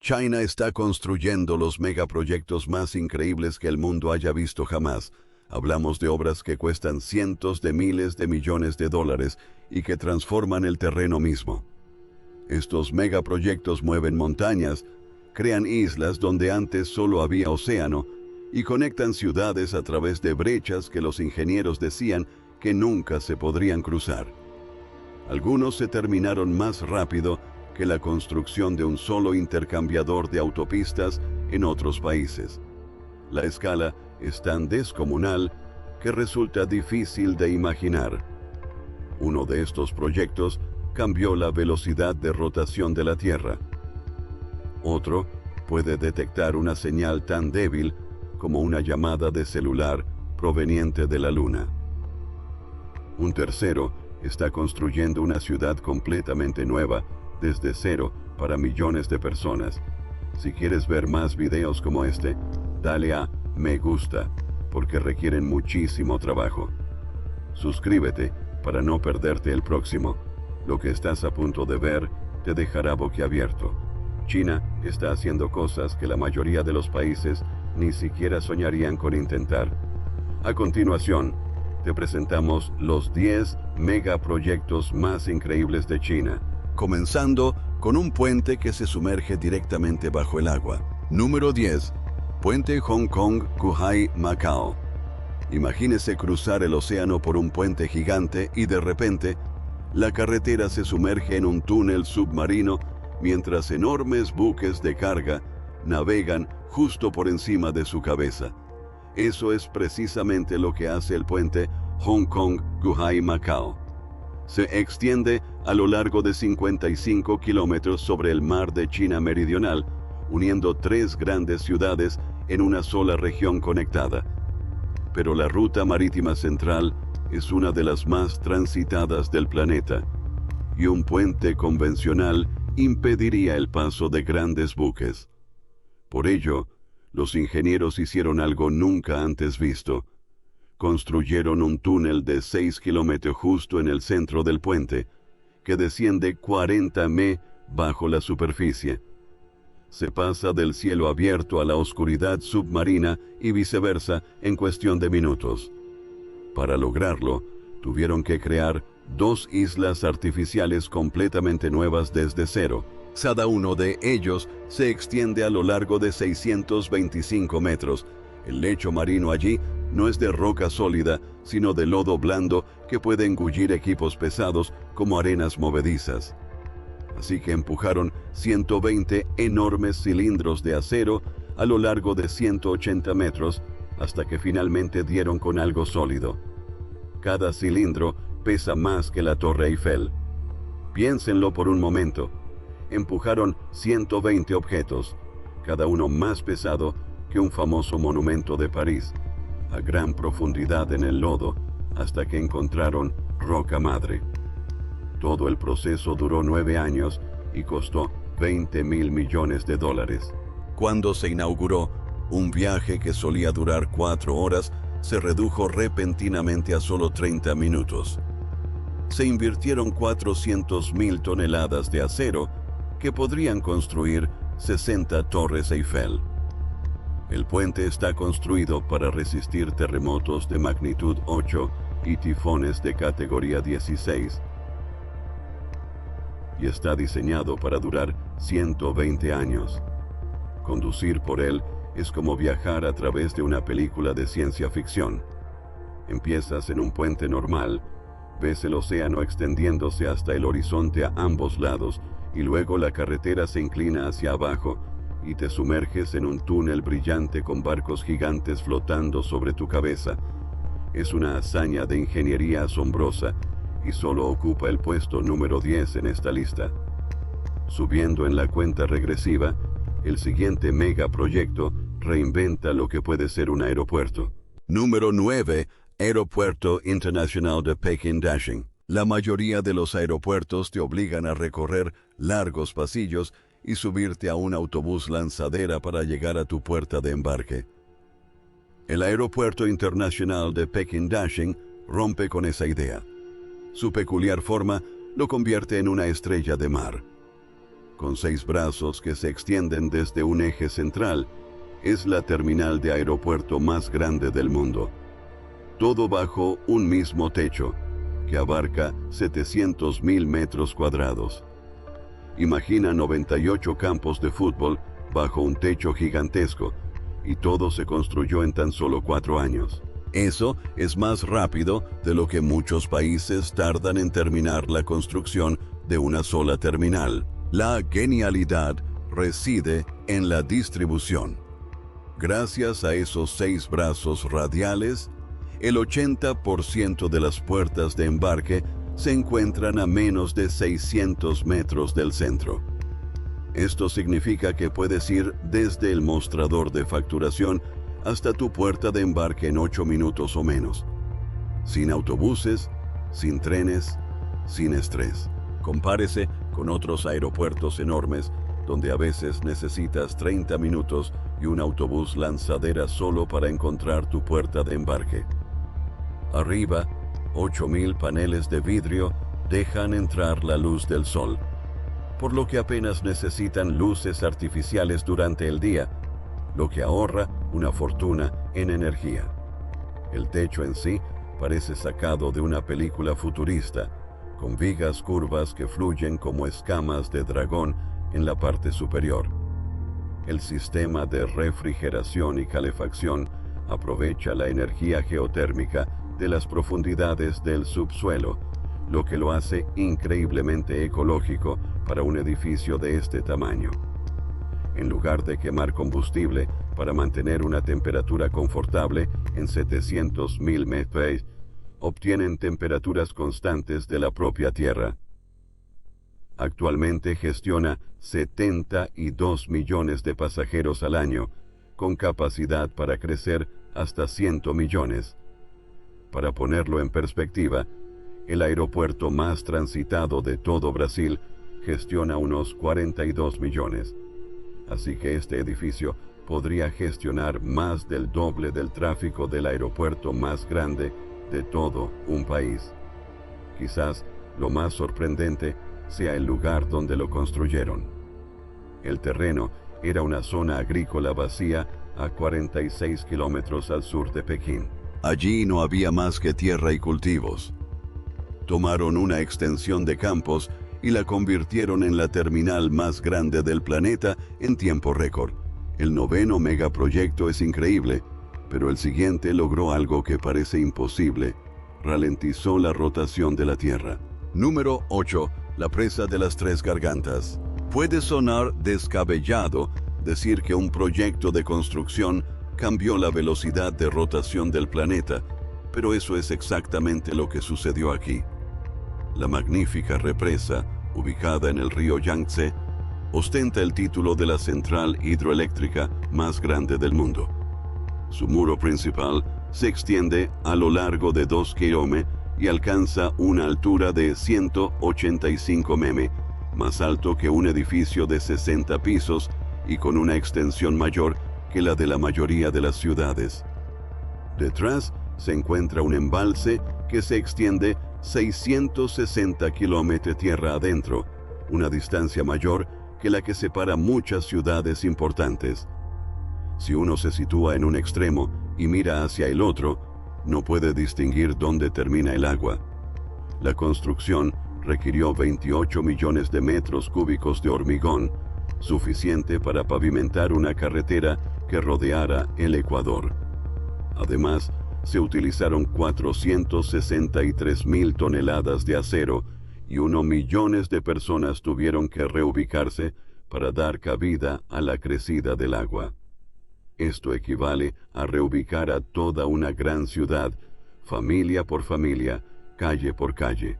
China está construyendo los megaproyectos más increíbles que el mundo haya visto jamás. Hablamos de obras que cuestan cientos de miles de millones de dólares y que transforman el terreno mismo. Estos megaproyectos mueven montañas, crean islas donde antes solo había océano y conectan ciudades a través de brechas que los ingenieros decían que nunca se podrían cruzar. Algunos se terminaron más rápido que la construcción de un solo intercambiador de autopistas en otros países. La escala es tan descomunal que resulta difícil de imaginar. Uno de estos proyectos cambió la velocidad de rotación de la Tierra. Otro puede detectar una señal tan débil como una llamada de celular proveniente de la Luna. Un tercero está construyendo una ciudad completamente nueva desde cero para millones de personas. Si quieres ver más videos como este, dale a me gusta, porque requieren muchísimo trabajo. Suscríbete para no perderte el próximo. Lo que estás a punto de ver te dejará boquiabierto. China está haciendo cosas que la mayoría de los países ni siquiera soñarían con intentar. A continuación, te presentamos los 10 megaproyectos más increíbles de China. Comenzando con un puente que se sumerge directamente bajo el agua. Número 10. Puente Hong Kong-Zhuhai-Macao. Imagínese cruzar el océano por un puente gigante y de repente, la carretera se sumerge en un túnel submarino mientras enormes buques de carga navegan justo por encima de su cabeza. Eso es precisamente lo que hace el puente Hong Kong-Zhuhai-Macao. Se extiende a lo largo de 55 kilómetros sobre el mar de China Meridional, uniendo 3 grandes ciudades en una sola región conectada. Pero la ruta marítima central es una de las más transitadas del planeta, y un puente convencional impediría el paso de grandes buques. Por ello, los ingenieros hicieron algo nunca antes visto. Construyeron un túnel de 6 kilómetros justo en el centro del puente, que desciende 40 m bajo la superficie. Se pasa del cielo abierto a la oscuridad submarina y viceversa en cuestión de minutos. Para lograrlo, tuvieron que crear 2 islas artificiales completamente nuevas desde cero. Cada uno de ellos se extiende a lo largo de 625 metros. El lecho marino allí no es de roca sólida, sino de lodo blando que puede engullir equipos pesados como arenas movedizas. Así que empujaron 120 enormes cilindros de acero a lo largo de 180 metros hasta que finalmente dieron con algo sólido. Cada cilindro pesa más que la Torre Eiffel. Piénsenlo por un momento. Empujaron 120 objetos, cada uno más pesado que un famoso monumento de París, a gran profundidad en el lodo, hasta que encontraron roca madre. Todo el proceso duró 9 años y costó $20.000 millones. Cuando se inauguró, un viaje que solía durar 4 horas se redujo repentinamente a solo 30 minutos. Se invirtieron 400.000 toneladas de acero que podrían construir 60 torres Eiffel. El puente está construido para resistir terremotos de magnitud 8 y tifones de categoría 16. Y está diseñado para durar 120 años. Conducir por él es como viajar a través de una película de ciencia ficción. Empiezas en un puente normal, ves el océano extendiéndose hasta el horizonte a ambos lados, y luego la carretera se inclina hacia abajo y te sumerges en un túnel brillante con barcos gigantes flotando sobre tu cabeza. Es una hazaña de ingeniería asombrosa y solo ocupa el puesto número 10 en esta lista. Subiendo en la cuenta regresiva, el siguiente megaproyecto reinventa lo que puede ser un aeropuerto. Número 9. Aeropuerto Internacional de Pekín-Daxing. La mayoría de los aeropuertos te obligan a recorrer largos pasillos y subirte a un autobús lanzadera para llegar a tu puerta de embarque. El Aeropuerto Internacional de Pekín-Daxing rompe con esa idea. Su peculiar forma lo convierte en una estrella de mar. con 6 brazos que se extienden desde un eje central. Es la terminal de aeropuerto más grande del mundo. Todo bajo un mismo techo, que abarca 700.000 metros cuadrados. Imagina 98 campos de fútbol bajo un techo gigantesco, y todo se construyó en tan solo 4 años. Eso es más rápido de lo que muchos países tardan en terminar la construcción de una sola terminal. La genialidad reside en la distribución. Gracias a esos 6 brazos radiales, el 80% de las puertas de embarque se encuentran a menos de 600 metros del centro. Esto significa que puedes ir desde el mostrador de facturación hasta tu puerta de embarque en 8 minutos o menos. Sin autobuses, sin trenes, sin estrés. Compárese con otros aeropuertos enormes donde a veces necesitas 30 minutos y un autobús lanzadera solo para encontrar tu puerta de embarque. Arriba, 8.000 paneles de vidrio dejan entrar la luz del sol, por lo que apenas necesitan luces artificiales durante el día, lo que ahorra una fortuna en energía. El techo en sí parece sacado de una película futurista, con vigas curvas que fluyen como escamas de dragón en la parte superior. El sistema de refrigeración y calefacción aprovecha la energía geotérmica de las profundidades del subsuelo, lo que lo hace increíblemente ecológico para un edificio de este tamaño. En lugar de quemar combustible para mantener una temperatura confortable en 700.000 metros, obtienen temperaturas constantes de la propia Tierra. Actualmente gestiona 72 millones de pasajeros al año, con capacidad para crecer hasta 100 millones. Para ponerlo en perspectiva, el aeropuerto más transitado de todo Brasil gestiona unos 42 millones. Así que este edificio podría gestionar más del doble del tráfico del aeropuerto más grande de todo un país. Quizás lo más sorprendente sea el lugar donde lo construyeron. El terreno era una zona agrícola vacía a 46 kilómetros al sur de Pekín. Allí no había más que tierra y cultivos. Tomaron una extensión de campos y la convirtieron en la terminal más grande del planeta en tiempo récord. El 9º megaproyecto es increíble, pero el siguiente logró algo que parece imposible. Ralentizó la rotación de la Tierra. Número 8. La presa de las 3 gargantas. Puede sonar descabellado decir que un proyecto de construcción cambió la velocidad de rotación del planeta, pero eso es exactamente lo que sucedió aquí. La magnífica represa, ubicada en el río Yangtze, ostenta el título de la central hidroeléctrica más grande del mundo. Su muro principal se extiende a lo largo de 2 kilómetros y alcanza una altura de 185 metros, más alto que un edificio de 60 pisos y con una extensión mayor que la de la mayoría de las ciudades. Detrás se encuentra un embalse que se extiende 660 kilómetros tierra adentro, una distancia mayor que la que separa muchas ciudades importantes. Si uno se sitúa en un extremo y mira hacia el otro, no puede distinguir dónde termina el agua. La construcción requirió 28 millones de metros cúbicos de hormigón, suficiente para pavimentar una carretera que rodeara el Ecuador. Además, se utilizaron 463.000 toneladas de acero y 1 millón de personas tuvieron que reubicarse para dar cabida a la crecida del agua. Esto equivale a reubicar a toda una gran ciudad, familia por familia, calle por calle.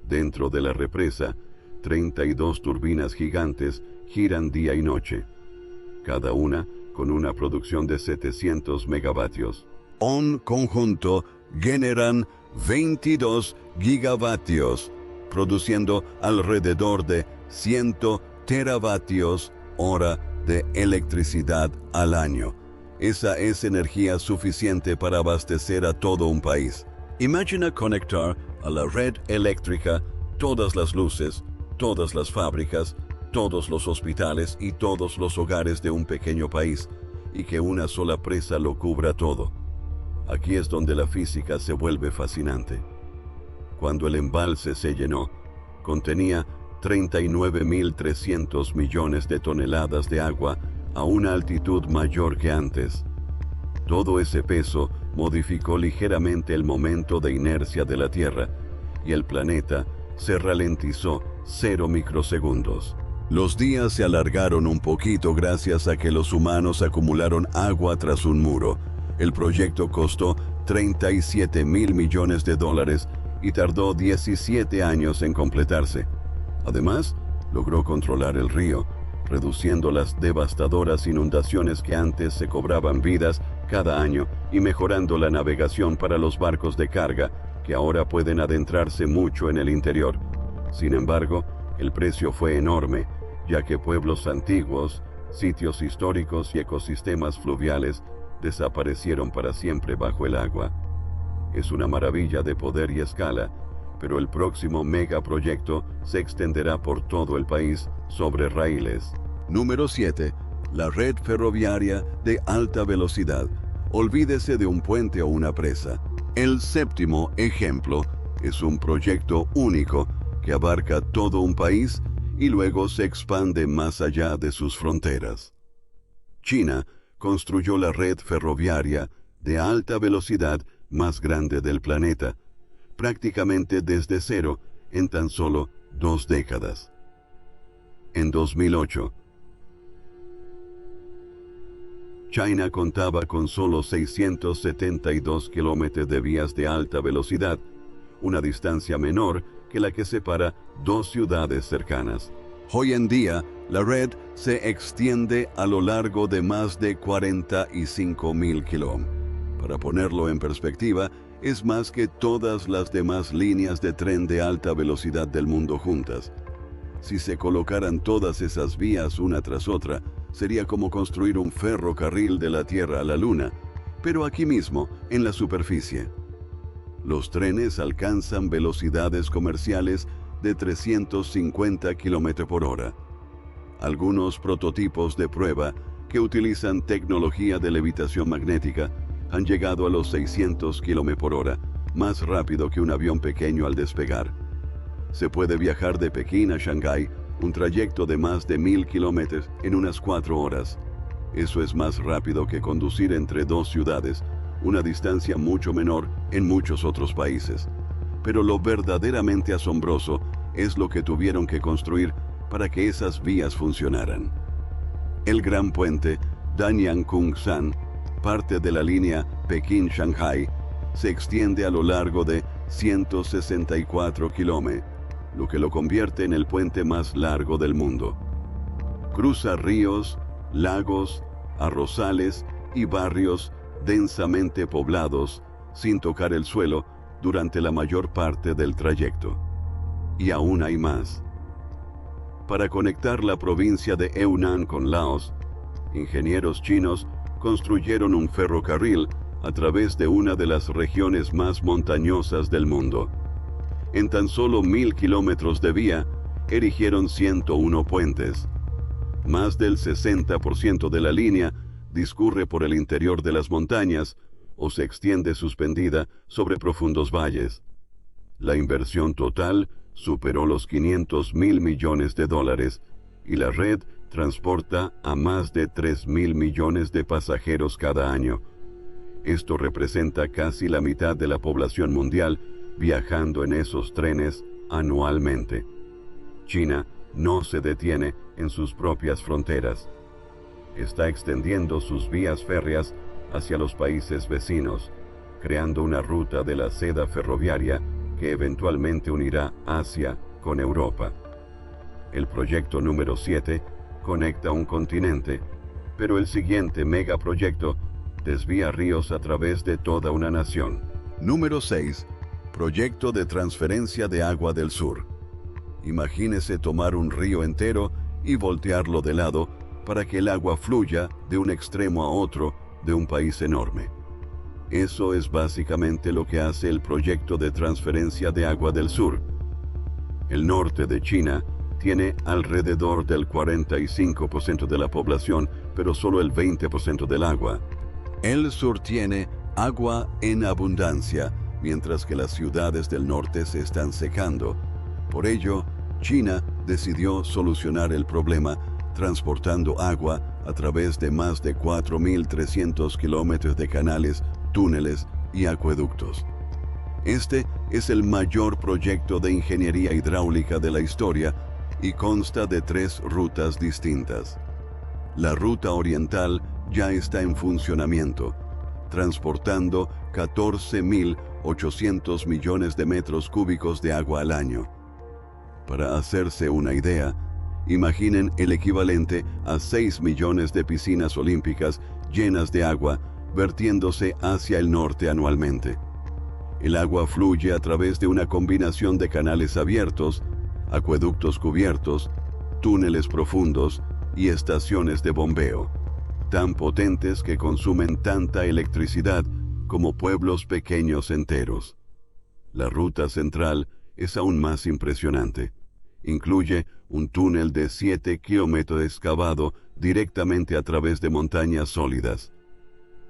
Dentro de la represa, 32 turbinas gigantes giran día y noche, cada una con una producción de 700 megavatios. En conjunto generan 22 gigavatios, produciendo alrededor de 100 teravatios hora de electricidad al año. Esa es energía suficiente para abastecer a todo un país. Imagina conectar a la red eléctrica todas las luces, todas las fábricas, todos los hospitales y todos los hogares de un pequeño país, y que una sola presa lo cubra todo. Aquí es donde la física se vuelve fascinante. Cuando el embalse se llenó, contenía 39.300 millones de toneladas de agua a una altitud mayor que antes. Todo ese peso modificó ligeramente el momento de inercia de la Tierra, y el planeta se ralentizó 0 microsegundos. Los días se alargaron un poquito gracias a que los humanos acumularon agua tras un muro. El proyecto costó 37.000 millones de dólares y tardó 17 años en completarse. Además, logró controlar el río, reduciendo las devastadoras inundaciones que antes se cobraban vidas cada año y mejorando la navegación para los barcos de carga, que ahora pueden adentrarse mucho en el interior. Sin embargo, el precio fue enorme, ya que pueblos antiguos, sitios históricos y ecosistemas fluviales desaparecieron para siempre bajo el agua. Es una maravilla de poder y escala, pero el próximo megaproyecto se extenderá por todo el país sobre raíles. Número 7. La red ferroviaria de alta velocidad. Olvídese de un puente o una presa. El séptimo ejemplo es un proyecto único que abarca todo un país y luego se expande más allá de sus fronteras. China construyó la red ferroviaria de alta velocidad más grande del planeta, prácticamente desde cero en tan solo 2 décadas. En 2008, China contaba con solo 672 kilómetros de vías de alta velocidad, una distancia menor que la que separa 2 ciudades cercanas. Hoy en día, la red se extiende a lo largo de más de 45.000 kilómetros. Para ponerlo en perspectiva, es más que todas las demás líneas de tren de alta velocidad del mundo juntas. Si se colocaran todas esas vías una tras otra, sería como construir un ferrocarril de la Tierra a la Luna, pero aquí mismo, en la superficie. Los trenes alcanzan velocidades comerciales de 350 km por hora. Algunos prototipos de prueba que utilizan tecnología de levitación magnética han llegado a los 600 km por hora, más rápido que un avión pequeño al despegar. Se puede viajar de Pekín a Shanghái, un trayecto de más de 1.000 kilómetros en unas 4 horas. Eso es más rápido que conducir entre 2 ciudades, una distancia mucho menor en muchos otros países. Pero lo verdaderamente asombroso es lo que tuvieron que construir para que esas vías funcionaran. El gran puente Danyang-Kung-San, parte de la línea Pekín-Shanghái, se extiende a lo largo de 164 kilómetros, lo que lo convierte en el puente más largo del mundo. Cruza ríos, lagos, arrozales y barrios densamente poblados sin tocar el suelo durante la mayor parte del trayecto. Y aún hay más. Para conectar la provincia de Heunnan con Laos, ingenieros chinos construyeron un ferrocarril a través de una de las regiones más montañosas del mundo. En tan solo 1.000 kilómetros de vía, erigieron 101 puentes. Más del 60% de la línea discurre por el interior de las montañas o se extiende suspendida sobre profundos valles. La inversión total superó los 500.000 millones de dólares y la red transporta a más de 3.000 millones de pasajeros cada año. Esto representa casi la mitad de la población mundial viajando en esos trenes anualmente. China no se detiene en sus propias fronteras. Está extendiendo sus vías férreas hacia los países vecinos, creando una ruta de la seda ferroviaria que eventualmente unirá Asia con Europa. El proyecto número 7 conecta un continente, pero el siguiente megaproyecto desvía ríos a través de toda una nación. Número 6. Proyecto de transferencia de agua del sur. Imagínese tomar un río entero y voltearlo de lado para que el agua fluya de un extremo a otro de un país enorme. Eso es básicamente lo que hace el proyecto de transferencia de agua del sur. El norte de China tiene alrededor del 45% de la población, pero solo el 20% del agua. El sur tiene agua en abundancia, mientras que las ciudades del norte se están secando. Por ello, China decidió solucionar el problema transportando agua a través de más de 4.300 kilómetros de canales, túneles y acueductos. Este es el mayor proyecto de ingeniería hidráulica de la historia y consta de 3 rutas distintas. La ruta oriental ya está en funcionamiento, transportando 14.800 millones de metros cúbicos de agua al año. Para hacerse una idea, imaginen el equivalente a 6 millones de piscinas olímpicas llenas de agua vertiéndose hacia el norte anualmente. El agua fluye a través de una combinación de canales abiertos, acueductos cubiertos, túneles profundos y estaciones de bombeo, tan potentes que consumen tanta electricidad como pueblos pequeños enteros. La ruta central es aún más impresionante. Incluye un túnel de 7 kilómetros excavado directamente a través de montañas sólidas.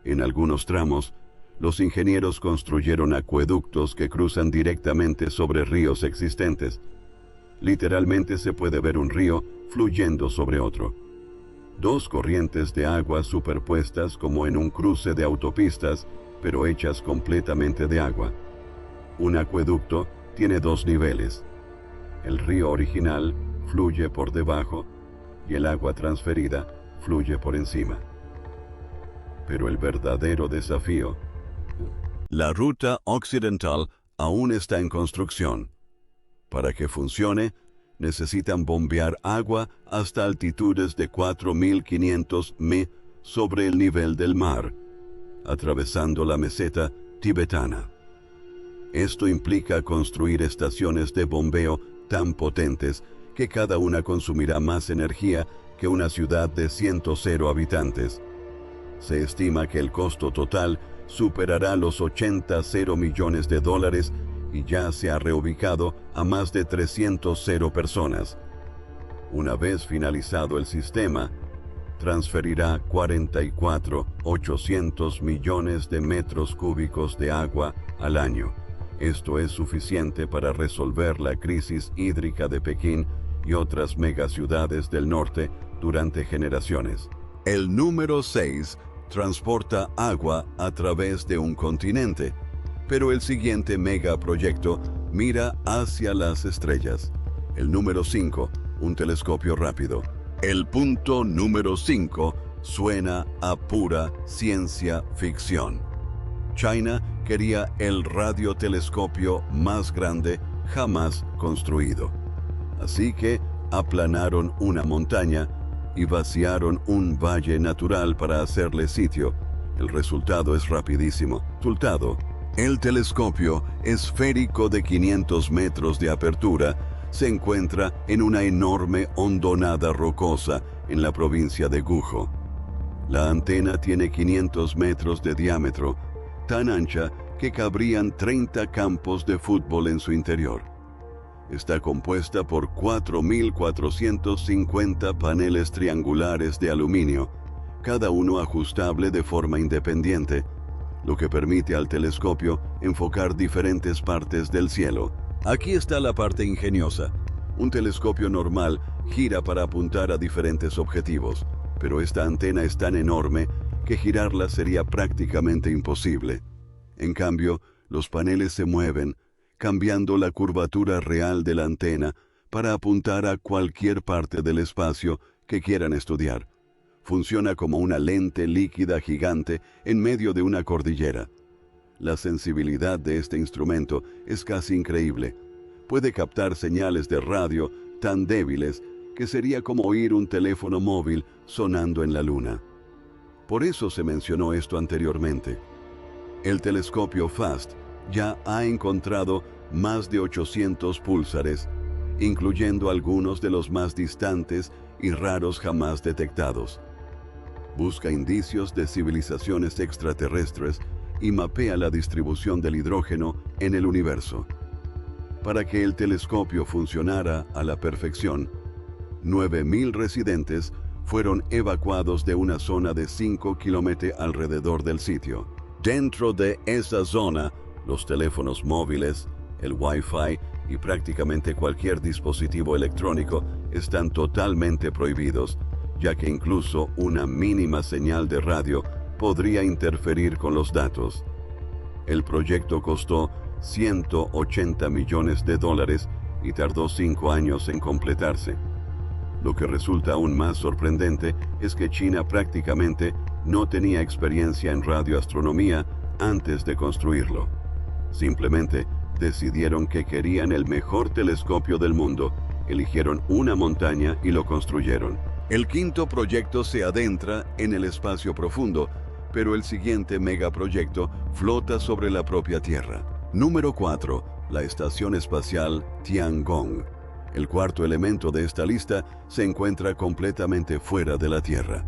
En algunos tramos, los ingenieros construyeron acueductos que cruzan directamente sobre ríos existentes. Literalmente se puede ver un río fluyendo sobre otro. 2 corrientes de agua superpuestas como en un cruce de autopistas, pero hechas completamente de agua. Un acueducto tiene 2 niveles. El río original fluye por debajo y el agua transferida fluye por encima. Pero el verdadero desafío: la ruta occidental aún está en construcción. Para que funcione, necesitan bombear agua hasta altitudes de 4.500 m sobre el nivel del mar, atravesando la meseta tibetana. Esto implica construir estaciones de bombeo tan potentes que cada una consumirá más energía que una ciudad de 100 habitantes. Se estima que el costo total superará los 80 millones de dólares y ya se ha reubicado a más de 300 personas. Una vez finalizado el sistema, transferirá 44.800 millones de metros cúbicos de agua al año. Esto es suficiente para resolver la crisis hídrica de Pekín y otras megaciudades del norte durante generaciones. El número 6 transporta agua a través de un continente, pero el siguiente megaproyecto mira hacia las estrellas. El número 5, un telescopio rápido. El punto número 5 suena a pura ciencia ficción. China quería el radiotelescopio más grande jamás construido. Así que aplanaron una montaña y vaciaron un valle natural para hacerle sitio. El resultado es rapidísimo. El telescopio esférico de 500 metros de apertura se encuentra en una enorme hondonada rocosa en la provincia de Gujo. La antena tiene 500 metros de diámetro, tan ancha que cabrían 30 campos de fútbol en su interior. Está compuesta por 4.450 paneles triangulares de aluminio, cada uno ajustable de forma independiente, lo que permite al telescopio enfocar diferentes partes del cielo. Aquí está la parte ingeniosa. Un telescopio normal gira para apuntar a diferentes objetivos, pero esta antena es tan enorme que girarla sería prácticamente imposible. En cambio, los paneles se mueven, cambiando la curvatura real de la antena para apuntar a cualquier parte del espacio que quieran estudiar. Funciona como una lente líquida gigante en medio de una cordillera. La sensibilidad de este instrumento es casi increíble. Puede captar señales de radio tan débiles que sería como oír un teléfono móvil sonando en la luna. Por eso se mencionó esto anteriormente. El telescopio FAST ya ha encontrado más de 800 púlsares, incluyendo algunos de los más distantes y raros jamás detectados. Busca indicios de civilizaciones extraterrestres y mapea la distribución del hidrógeno en el universo. Para que el telescopio funcionara a la perfección, 9.000 residentes fueron evacuados de una zona de 5 kilómetros alrededor del sitio. Dentro de esa zona, los teléfonos móviles, el Wi-Fi y prácticamente cualquier dispositivo electrónico están totalmente prohibidos, ya que incluso una mínima señal de radio podría interferir con los datos. El proyecto costó $180 millones y tardó 5 años en completarse. Lo que resulta aún más sorprendente es que China prácticamente no tenía experiencia en radioastronomía antes de construirlo. Simplemente decidieron que querían el mejor telescopio del mundo, eligieron una montaña y lo construyeron. El quinto proyecto se adentra en el espacio profundo, pero el siguiente megaproyecto flota sobre la propia Tierra. Número 4. La Estación Espacial Tiangong. El cuarto elemento de esta lista se encuentra completamente fuera de la Tierra.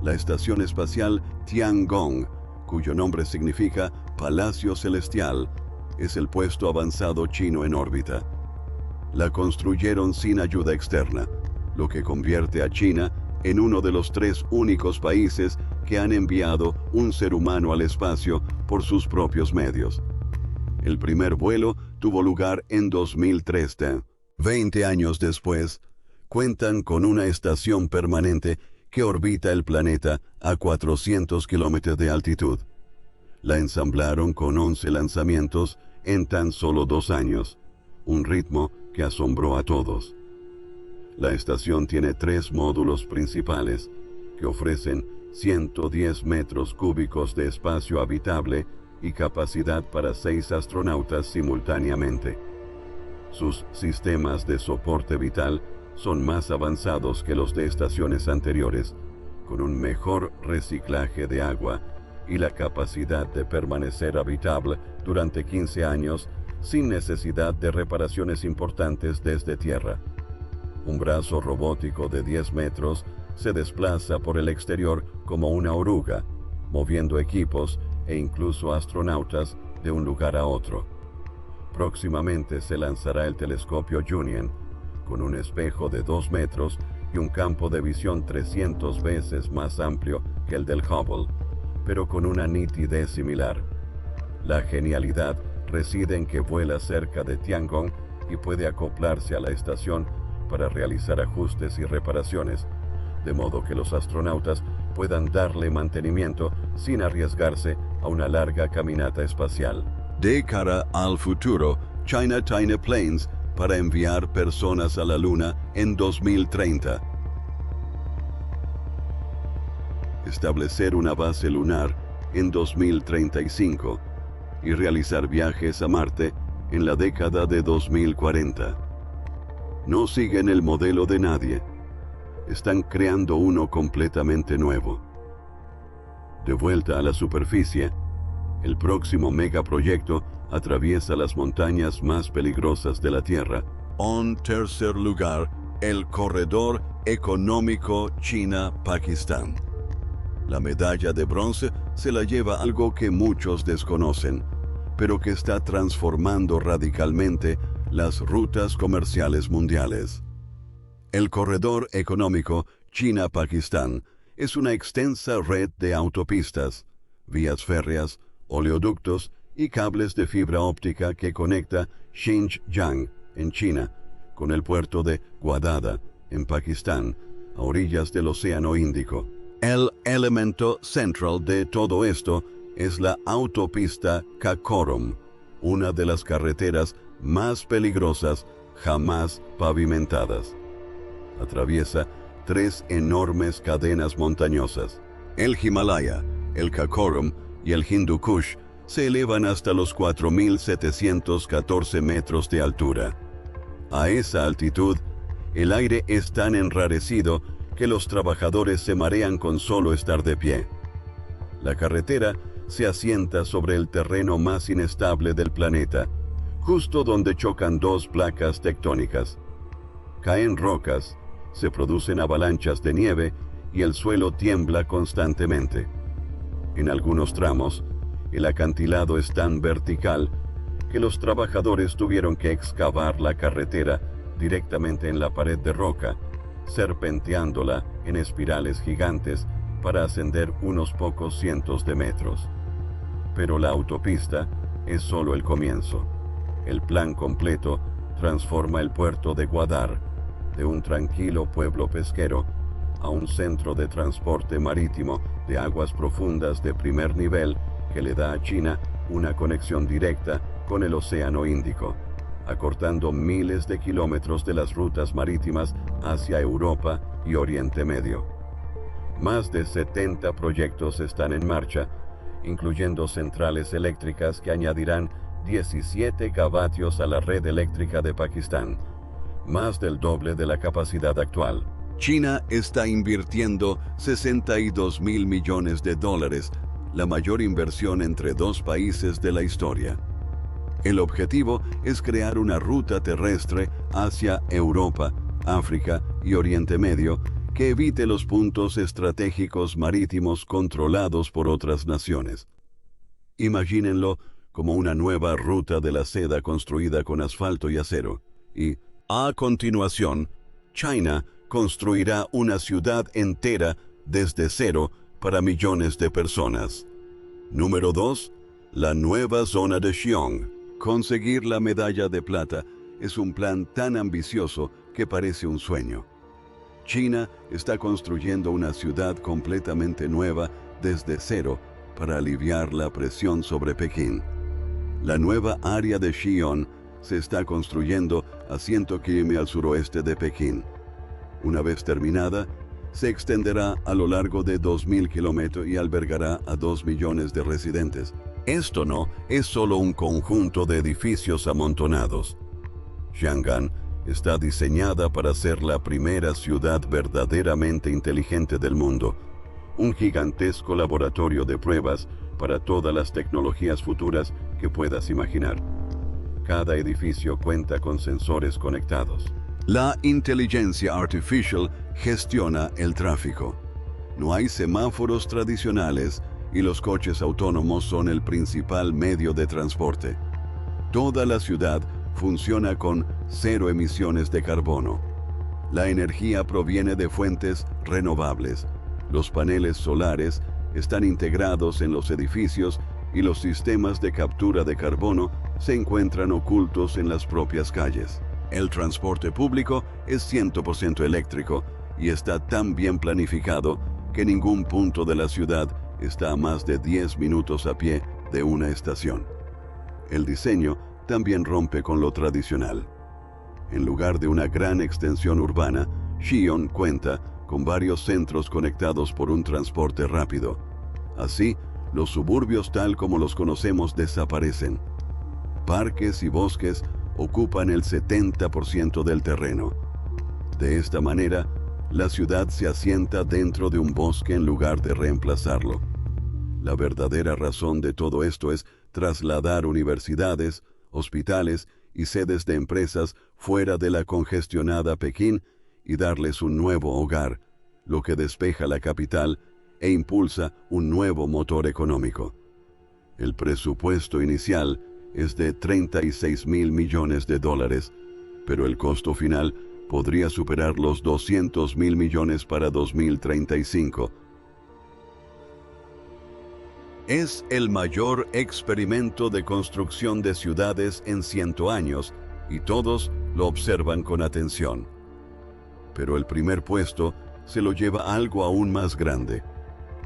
La Estación Espacial Tiangong, cuyo nombre significa Palacio Celestial, es el puesto avanzado chino en órbita. La construyeron sin ayuda externa, lo que convierte a China en uno de los 3 únicos países que han enviado un ser humano al espacio por sus propios medios. El primer vuelo tuvo lugar en 2013. 20 años después, cuentan con una estación permanente que orbita el planeta a 400 kilómetros de altitud. La ensamblaron con 11 lanzamientos en tan solo 2 años, un ritmo que asombró a todos. La estación tiene 3 módulos principales que ofrecen 110 metros cúbicos de espacio habitable y capacidad para 6 astronautas simultáneamente. Sus sistemas de soporte vital son más avanzados que los de estaciones anteriores, con un mejor reciclaje de agua y la capacidad de permanecer habitable durante 15 años sin necesidad de reparaciones importantes desde tierra. Un brazo robótico de 10 metros se desplaza por el exterior como una oruga, moviendo equipos e incluso astronautas de un lugar a otro. Próximamente se lanzará el telescopio Junyan, con un espejo de 2 metros y un campo de visión 300 veces más amplio que el del Hubble, pero con una nitidez similar. La genialidad reside en que vuela cerca de Tiangong y puede acoplarse a la estación para realizar ajustes y reparaciones, de modo que los astronautas puedan darle mantenimiento sin arriesgarse a una larga caminata espacial. De cara al futuro, China tiene planes para enviar personas a la Luna en 2030. Establecer una base lunar en 2035 y realizar viajes a Marte en la década de 2040. No siguen el modelo de nadie. Están creando uno completamente nuevo. De vuelta a la superficie, el próximo megaproyecto atraviesa las montañas más peligrosas de la Tierra. En tercer lugar, el Corredor Económico China-Pakistán. La medalla de bronce se la lleva algo que muchos desconocen, pero que está transformando radicalmente las rutas comerciales mundiales. El Corredor Económico China-Pakistán es una extensa red de autopistas, vías férreas, oleoductos y cables de fibra óptica que conecta Xinjiang, en China, con el puerto de Gwadar, en Pakistán, a orillas del Océano Índico. El elemento central de todo esto es la autopista Karakoram, una de las carreteras más peligrosas jamás pavimentadas. Atraviesa 3 enormes cadenas montañosas. El Himalaya, el Karakoram y el Hindu Kush se elevan hasta los 4.714 metros de altura. A esa altitud, el aire es tan enrarecido que los trabajadores se marean con solo estar de pie. La carretera se asienta sobre el terreno más inestable del planeta, justo donde chocan 2 placas tectónicas. Caen rocas, se producen avalanchas de nieve y el suelo tiembla constantemente. En algunos tramos, el acantilado es tan vertical que los trabajadores tuvieron que excavar la carretera directamente en la pared de roca serpenteándola en espirales gigantes para ascender unos pocos cientos de metros. Pero la autopista es solo el comienzo. El plan completo transforma el puerto de Gwadar, de un tranquilo pueblo pesquero, a un centro de transporte marítimo de aguas profundas de primer nivel que le da a China una conexión directa con el Océano Índico, acortando miles de kilómetros de las rutas marítimas hacia Europa y Oriente Medio. Más de 70 proyectos están en marcha, incluyendo centrales eléctricas que añadirán 17 gigavatios a la red eléctrica de Pakistán, más del doble de la capacidad actual. China está invirtiendo $62.000 millones, la mayor inversión entre dos países de la historia. El objetivo es crear una ruta terrestre hacia Europa, África y Oriente Medio que evite los puntos estratégicos marítimos controlados por otras naciones. Imagínenlo como una nueva ruta de la seda construida con asfalto y acero. Y, a continuación, China construirá una ciudad entera desde cero para millones de personas. Número 2. La nueva zona de Xiong. Conseguir la medalla de plata es un plan tan ambicioso que parece un sueño. China está construyendo una ciudad completamente nueva desde cero para aliviar la presión sobre Pekín. La nueva área de Xiong se está construyendo a 100 km al suroeste de Pekín. Una vez terminada, se extenderá a lo largo de 2.000 kilómetros y albergará a 2 millones de residentes. Esto no es solo un conjunto de edificios amontonados. Xiang'an está diseñada para ser la primera ciudad verdaderamente inteligente del mundo, un gigantesco laboratorio de pruebas para todas las tecnologías futuras que puedas imaginar. Cada edificio cuenta con sensores conectados. La inteligencia artificial gestiona el tráfico. No hay semáforos tradicionales y los coches autónomos son el principal medio de transporte. Toda la ciudad funciona con cero emisiones de carbono. La energía proviene de fuentes renovables. Los paneles solares están integrados en los edificios y los sistemas de captura de carbono se encuentran ocultos en las propias calles. El transporte público es 100% eléctrico y está tan bien planificado que ningún punto de la ciudad está a más de 10 minutos a pie de una estación. El diseño también rompe con lo tradicional. En lugar de una gran extensión urbana, Xiong cuenta con varios centros conectados por un transporte rápido. Así, los suburbios tal como los conocemos desaparecen. Parques y bosques ocupan el 70% del terreno. De esta manera, la ciudad se asienta dentro de un bosque en lugar de reemplazarlo. La verdadera razón de todo esto es trasladar universidades, hospitales y sedes de empresas fuera de la congestionada Pekín y darles un nuevo hogar, lo que despeja la capital e impulsa un nuevo motor económico. El presupuesto inicial es de $36.000 millones, pero el costo final podría superar los $200.000 millones para 2035. Es el mayor experimento de construcción de ciudades en 100 años y todos lo observan con atención. Pero el primer puesto se lo lleva algo aún más grande,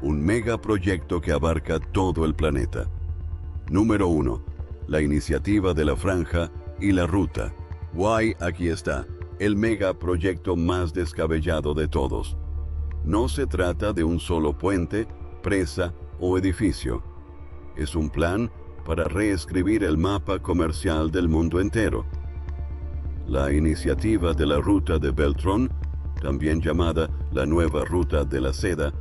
un megaproyecto que abarca todo el planeta. Número 1. La iniciativa de la franja y la ruta. Aquí está, el megaproyecto más descabellado de todos. No se trata de un solo puente, presa o edificio. Es un plan para reescribir el mapa comercial del mundo entero. La iniciativa de la Ruta de Belt and Road, también llamada la Nueva Ruta de la Seda,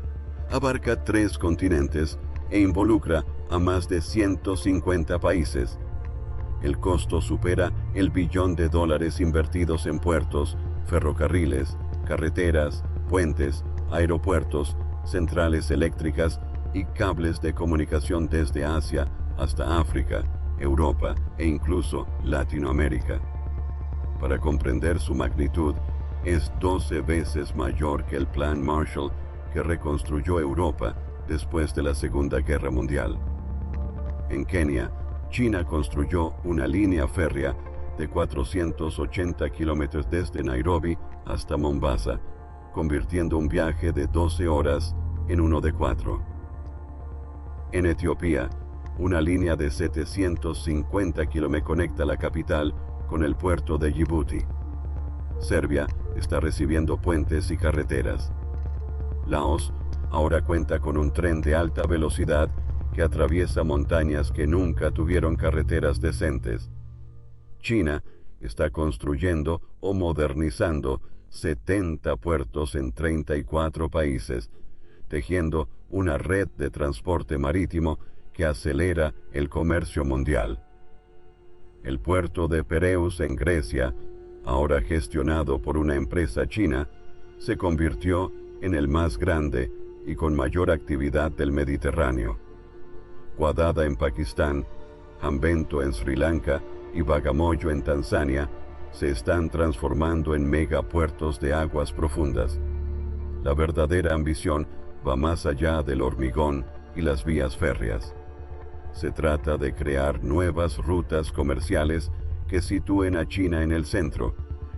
abarca 3 continentes e involucra a más de 150 países. El costo supera el $1 billón invertidos en puertos, ferrocarriles, carreteras, puentes, aeropuertos, centrales eléctricas y cables de comunicación desde Asia hasta África, Europa e incluso Latinoamérica. Para comprender su magnitud, es 12 veces mayor que el Plan Marshall que reconstruyó Europa después de la Segunda Guerra Mundial. En Kenia, China construyó una línea férrea de 480 kilómetros desde Nairobi hasta Mombasa, convirtiendo un viaje de 12 horas en uno de 4. En Etiopía, una línea de 750 kilómetros conecta la capital con el puerto de Djibouti. Serbia está recibiendo puentes y carreteras. Laos ahora cuenta con un tren de alta velocidad que atraviesa montañas que nunca tuvieron carreteras decentes. China está construyendo o modernizando 70 puertos en 34 países, tejiendo una red de transporte marítimo que acelera el comercio mundial. El puerto de Pireus en Grecia, ahora gestionado por una empresa china, se convirtió en el más grande y con mayor actividad del Mediterráneo. Guadada en Pakistán, Hambento en Sri Lanka y Bagamoyo en Tanzania se están transformando en megapuertos de aguas profundas. La verdadera ambición va más allá del hormigón y las vías férreas. Se trata de crear nuevas rutas comerciales que sitúen a China en el centro,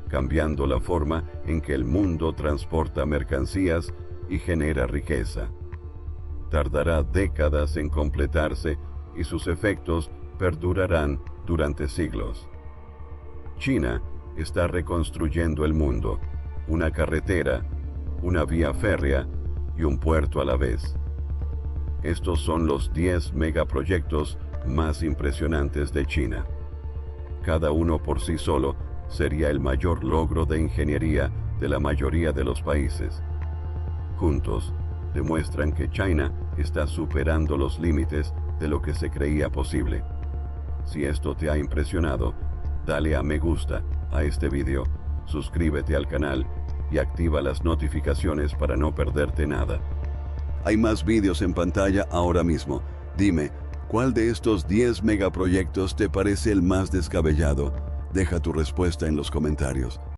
cambiando la forma en que el mundo transporta mercancías y genera riqueza. Tardará décadas en completarse y sus efectos perdurarán durante siglos. China está reconstruyendo el mundo, una carretera, una vía férrea y un puerto a la vez. Estos son los 10 megaproyectos más impresionantes de China. Cada uno por sí solo sería el mayor logro de ingeniería de la mayoría de los países. Juntos, demuestran que China está superando los límites de lo que se creía posible. Si esto te ha impresionado, dale a me gusta a este video, suscríbete al canal y activa las notificaciones para no perderte nada. Hay más vídeos en pantalla ahora mismo. Dime, ¿cuál de estos 10 megaproyectos te parece el más descabellado? Deja tu respuesta en los comentarios.